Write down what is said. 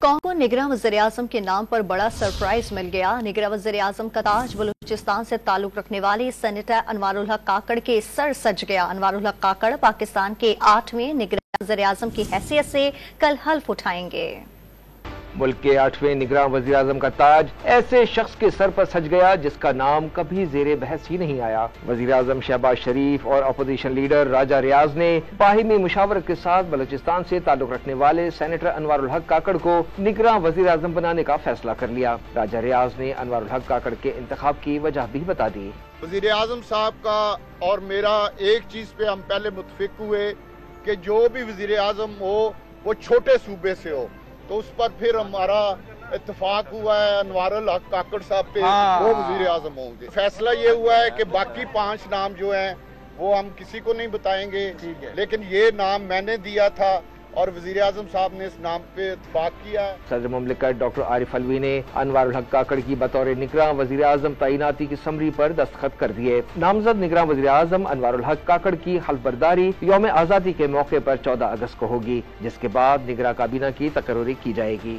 कौम को निगरां वज़ीर-ए-आज़म के नाम पर बड़ा सरप्राइज मिल गया। निगरां वज़ीर-ए-आज़म का ताज बलूचिस्तान से ताल्लुक रखने वाले सेनेटर अनवारुल हक काकड़ के सर सज गया। अनवारुल हक काकड़ पाकिस्तान के 8वें निगरां वज़ीर-ए-आज़म की हैसियत से कल हल्फ उठाएंगे। मुल्क के 8वें निगरां वज़ीर आज़म का ताज ऐसे शख्स के सर पर सज गया जिसका नाम कभी ज़ेरे बहस ही नहीं आया। वज़ीर आज़म शहबाज शरीफ और अपोजिशन लीडर राजा रियाज ने बाहिमी मुशावरत के साथ बलूचिस्तान से ताल्लुक रखने वाले सेनेटर अनवारुल हक काकड़ को निगरां वज़ीर आज़म बनाने का फैसला कर लिया। राजा रियाज ने अनवारुल हक काकड़ के इंतखाब की वजह भी बता दी। वज़ीर आज़म साहब का और मेरा एक चीज पे हम पहले मुत्तफिक हुए कि जो भी वज़ीर आज़म हो वो छोटे सूबे से हो, तो उस पर फिर हमारा इत्तेफाक हुआ है अनवारुल हक काकड़ साहब पे वो वज़ीर आज़म होंगे। फैसला ये हुआ है कि बाकी 5 नाम जो हैं वो हम किसी को नहीं बताएंगे, लेकिन ये नाम मैंने दिया था और वज़ीर आज़म साहब ने इस नाम पे इत्तेफाक किया। सदर मुमलिकत डॉक्टर आरिफ अलवी ने अनवारुल हक काकड़ की बतौर निगरां वज़ीर आज़म तैनाती की समरी पर दस्तखत कर दिए। नामजद निगरां वज़ीर आज़म अनवारुल हक काकड़ की हल्फबरदारी यौम आज़ादी के मौके पर 14 अगस्त को होगी, जिसके बाद निगरां काबीना की तकर्री की जाएगी।